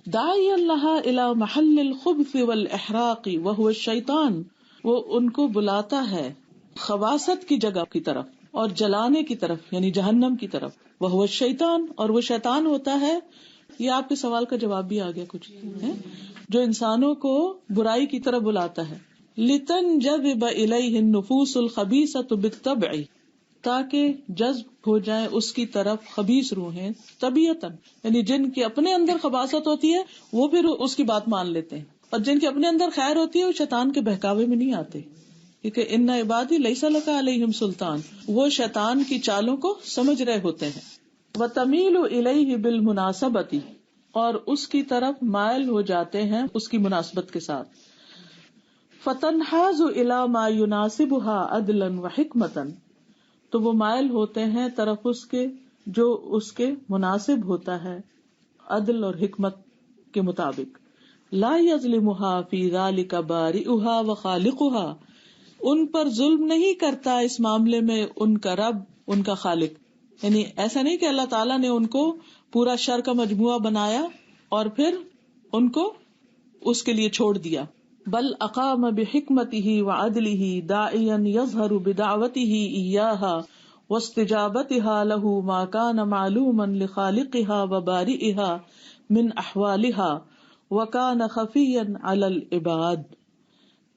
داعی اللہ الی محل الخبث والاحراق وهو الشیطان, وہ ان کو بلاتا ہے خباثت کی جگہ کی طرف اور جلانے کی طرف, یعنی جہنم کی طرف. وهو الشیطان, اور وہ شیطان ہوتا ہے. یہ آپ کے سوال کا جواب بھی آ گیا کچھ ہے, جو انسانوں کو برائی کی طرف بلاتا ہے. لتنجذب الیہ النفوس الخبیثۃ بالطبع, تاکہ جذب ہو جائیں اس کی طرف خبیث روحیں طبیعتاً, یعنی جن کی اپنے اندر خباثت ہوتی ہے وہ پھر اس کی بات مان لیتے ہیں, اور جن کے اپنے اندر خیر ہوتی ہے وہ شیطان کے بہکاوے میں نہیں آتے, کیونکہ ان عبادی لیس لک علیہم سلطان, وہ شیطان کی چالوں کو سمجھ رہے ہوتے ہیں. وتمیل الیہ بالمناسبۃ, اور اس کی طرف مائل ہو جاتے ہیں اس کی مناسبت کے ساتھ. فتنحاز الی ما یناسبها عدلا وحکمتا, تو وہ مائل ہوتے ہیں طرف اس کے جو اس کے مناسب ہوتا ہے عدل اور حکمت کے مطابق. لا یظلمها فی ذلک بارئها وخالقها, ان پر ظلم نہیں کرتا اس معاملے میں ان کا رب, ان کا خالق. یعنی ایسا نہیں کہ اللہ تعالیٰ نے ان کو پورا شر کا مجموعہ بنایا اور پھر ان کو اس کے لیے چھوڑ دیا. بل اقام بحکمتہ وعدلہ داعیا یظہر بدعوتہ ایاہا واستجابتها له ما كان معلوما لخالقها وبارئها من احوالها وكان خفيا على العباد.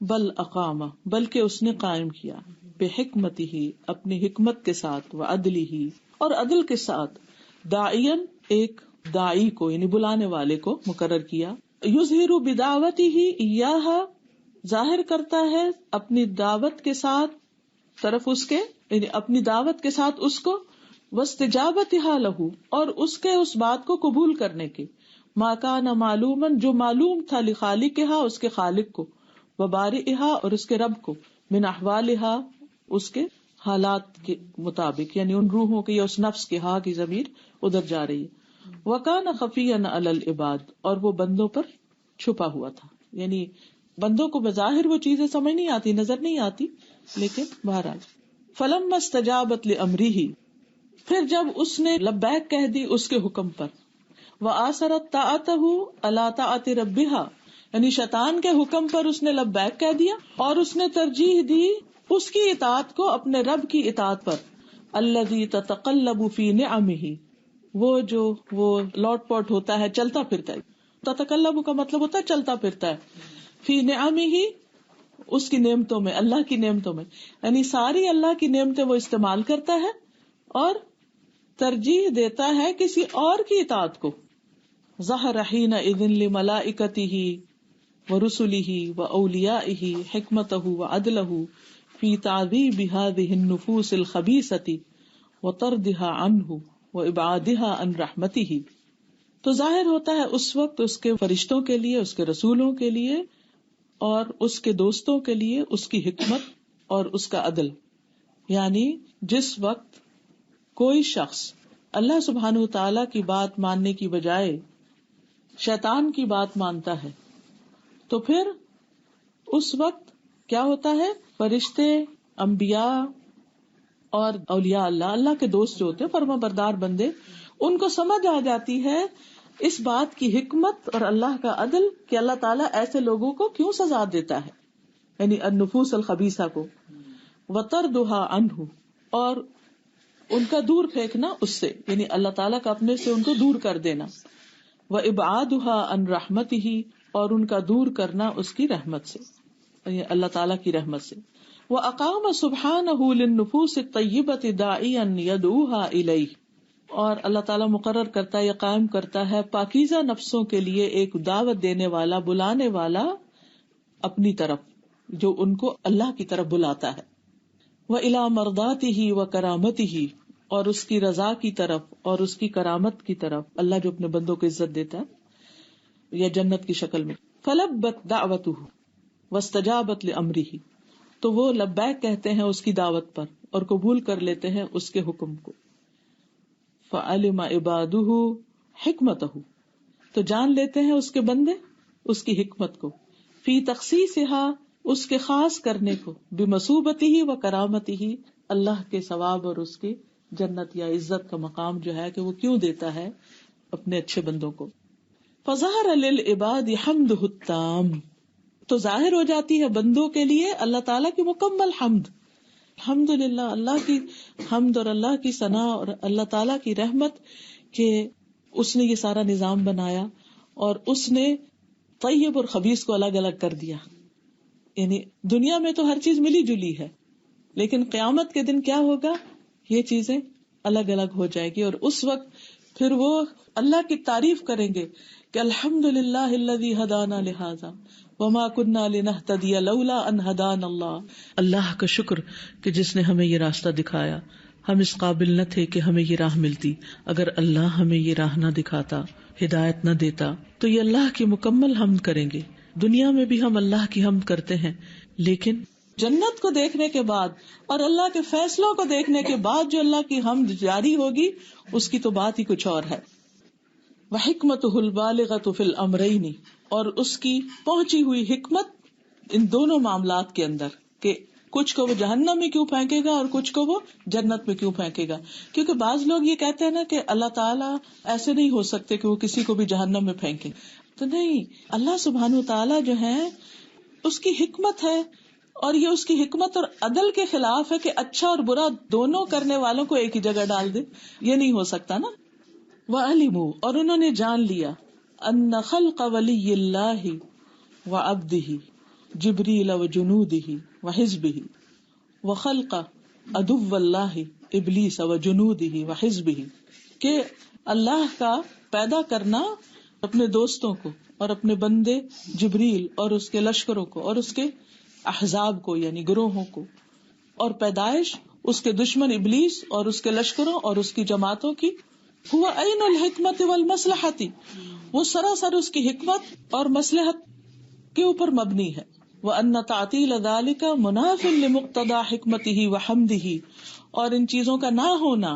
بل اقام, بلکہ اس نے قائم کیا, بحکمتہ, اپنی حکمت کے ساتھ, وعدلہ, اور عدل کے ساتھ, داعیا, ایک داعی کو یعنی بلانے والے کو مقرر کیا. یظہر بدعوتہ ایاہا, ظاہر کرتا ہے اپنی دعوت کے ساتھ طرف اس کے, یعنی اپنی دعوت کے ساتھ اس کو, واستجابتہا لہ, اور اس کے اس بات کو قبول کرنے کے, ما کان معلوما, جو معلوم تھا, لخالقہا, اس کے خالق کو, وبارئہا اور اس کے رب کو، من احوالہا اس کے حالات کے مطابق، یعنی ان روحوں کے یا اس نفس کے، ہا کی ضمیر ادھر جا رہی ہے، وکان خفیا علی العباد اور وہ بندوں پر چھپا ہوا تھا، یعنی بندوں کو بظاہر وہ چیزیں سمجھ نہیں آتی، نظر نہیں آتی، لیکن بہرحال فلما استجابت لامرہ پھر جب اس نے لبیک کہہ دی اس کے حکم پر، وآثرت طاعتہ علی طاعت ربہا یعنی شیطان کے حکم پر اس نے لبیک کہہ دیا اور اس نے ترجیح دی اس کی اطاعت کو اپنے رب کی اطاعت پر، الذی تتقلب فی نعمہ وہ لوٹ پوٹ ہوتا ہے، چلتا پھرتا ہے، تتقلب کا مطلب ہوتا ہے چلتا پھرتا ہے، فی نعمہ اس کی نعمتوں میں، اللہ کی نعمتوں میں، یعنی ساری اللہ کی نعمتیں وہ استعمال کرتا ہے اور ترجیح دیتا ہے کسی اور کی اطاعت کو. ظہر حینئذ لملائکتہ ورسلہ واولیائہ حکمتہ وعدلہ فی تعذیب ہذہ النفوس الخبیثۃ وطردھا عنہ وابعادھا عن رحمتہ. تو ظاہر ہوتا ہے اس وقت اس کے فرشتوں کے لیے، اس کے رسولوں کے لیے اور اس کے دوستوں کے لیے اس کی حکمت اور اس کا عدل. یعنی جس وقت کوئی شخص اللہ سبحانہ وتعالی کی بات ماننے کی بجائے شیطان کی بات مانتا ہے تو پھر اس وقت کیا ہوتا ہے، فرشتے، انبیاء اور اولیاء اللہ کے دوست جو ہوتے ہیں، فرما بردار بندے، ان کو سمجھ آ جاتی ہے اس بات کی حکمت اور اللہ کا عدل کہ اللہ تعالیٰ ایسے لوگوں کو کیوں سزا دیتا ہے، یعنی النفوس الخبیثہ کو، وطردھا عنہ اور ان کا دور پھینکنا اس سے، یعنی اللہ تعالیٰ کا اپنے سے ان کو دور کر دینا، وابعادھا عن رحمتہ اور ان کا دور کرنا اس کی رحمت سے، یعنی اللہ تعالیٰ کی رحمت سے. وَأَقَامَ سُبْحَانَهُ لِلنُّفُوسِ الطَّيِّبَةِ دَاعِيًا يَدْعُوهَا إِلَيْهِ اور اللہ تعالیٰ مقرر کرتا ہے یا قائم کرتا ہے پاکیزہ نفسوں کے لیے ایک دعوت دینے والا، بلانے والا اپنی طرف، جو ان کو اللہ کی طرف بلاتا ہے. وَإِلَى مَرْضَاتِهِ وَكَرَامَتِهِ اور اس کی رضا کی طرف اور اس کی کرامت کی طرف، اللہ جو اپنے بندوں کو عزت دیتا ہے یا جنت کی شکل میں. فَلَبَّتْ دَعْوَتُهُ وَاسْتَجَابَتْ لِأَمْرِهِ تو وہ لبیک کہتے ہیں اس کی دعوت پر اور قبول کر لیتے ہیں اس کے حکم کو. فَعَلِمَ عِبَادُهُ حِكْمَتَهُ تو جان لیتے ہیں اس کے بندے اس کی حکمت کو، فی تخصیصها اس کے خاص کرنے کو، بمثوبتہ و کرامتہ اللہ کے ثواب اور اس کی جنت یا عزت کا مقام جو ہے کہ وہ کیوں دیتا ہے اپنے اچھے بندوں کو. فظہر للعباد حمدہ التام تو ظاہر ہو جاتی ہے بندوں کے لیے اللہ تعالیٰ کی مکمل حمد. الحمدللہ اللہ کی حمد اور اللہ کی ثنا اور اللہ تعالیٰ کی رحمت کہ اس نے یہ سارا نظام بنایا اور اس نے طیب اور خبیث کو الگ الگ کر دیا. یعنی دنیا میں تو ہر چیز ملی جلی ہے، لیکن قیامت کے دن کیا ہوگا، یہ چیزیں الگ الگ ہو جائے گی اور اس وقت پھر وہ اللہ کی تعریف کریں گے کہ الحمدللہ الذی ہدانا لہذا وما كنا لنهتدي لولا ان هدانا اللہ. اللہ کا شکر کہ جس نے ہمیں یہ راستہ دکھایا، ہم اس قابل نہ تھے کہ ہمیں یہ راہ ملتی، اگر اللہ ہمیں یہ راہ نہ دکھاتا، ہدایت نہ دیتا تو یہ اللہ کی مکمل حمد کریں گے. دنیا میں بھی ہم اللہ کی حمد کرتے ہیں، لیکن جنت کو دیکھنے کے بعد اور اللہ کے فیصلوں کو دیکھنے کے بعد جو اللہ کی حمد جاری ہوگی اس کی تو بات ہی کچھ اور ہے. وحکمتہ البالغۃ فی الامرین اور اس کی پہنچی ہوئی حکمت ان دونوں معاملات کے اندر کہ کچھ کو وہ جہنم میں کیوں پھینکے گا اور کچھ کو وہ جنت میں کیوں پھینکے گا. کیونکہ بعض لوگ یہ کہتے ہیں نا کہ اللہ تعالیٰ ایسے نہیں ہو سکتے کہ وہ کسی کو بھی جہنم میں پھینکے، تو نہیں، اللہ سبحانہ وتعالیٰ جو ہے اس کی حکمت ہے اور یہ اس کی حکمت اور عدل کے خلاف ہے کہ اچھا اور برا دونوں کرنے والوں کو ایک ہی جگہ ڈال دے، یہ نہیں ہو سکتا نا. وَعَلِمُوا اور انہوں نے جان لیا ان خلق ولی اللہ وعبدہ جبریل وجنودہ وحزبہ وخلق عدو اللہ ابلیس وجنودہ وحزبہ کہ اللہ کا پیدا کرنا اپنے دوستوں کو اور اپنے بندے جبریل اور اس کے لشکروں کو اور اس کے احزاب کو یعنی گروہوں کو، اور پیدائش اس کے دشمن ابلیس اور اس کے لشکروں اور اس کی جماعتوں کی. ہوا عین الحکمت والمصلحت وہ سراسر اس کی حکمت اور مصلحت کے اوپر مبنی ہے. وَأَنَّ تَعْطِيلَ ذَلِكَ مُنَافٍ لِمُقْتَضَى حِكْمَتِهِ وَحَمْدِهِ، اور ان چیزوں کا نہ ہونا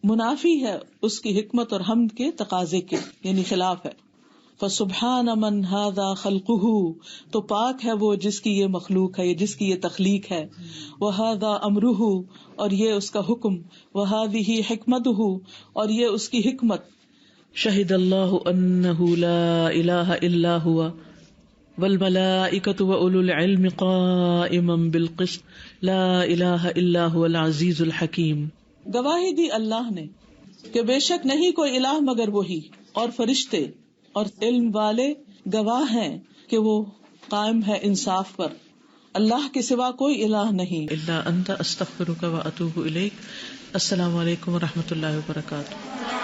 منافی ہے اس کی حکمت اور حمد کے تقاضے کے، یعنی خلاف ہے. فَسُبْحَانَ مَنْ هَذَا خَلْقُهُ، تو پاک ہے وہ جس کی یہ مخلوق ہے، جس کی یہ تخلیق ہے. وَهَذَا أَمْرُهُ، اور یہ اس کا حکم. وَهَذِهِ حِكْمَتُهُ، اور یہ اس کی حکمت. شَهِدَ اللَّهُ أَنَّهُ لَا إِلَٰهَ إِلَّا هُوَ والملائکۃ وَأُولُو العلم قائما بالقسط لا الہ الا هو العزیز الحکیم. گواہی دی اللہ نے کہ بے شک نہیں کوئی الہ مگر وہی، اور فرشتے اور علم والے گواہ ہیں کہ وہ قائم ہے انصاف پر، اللہ کے سوا کوئی الہ نہیں. الا انت استغفرک واتوب الیک. السلام علیکم ورحمۃ اللہ وبرکاتہ.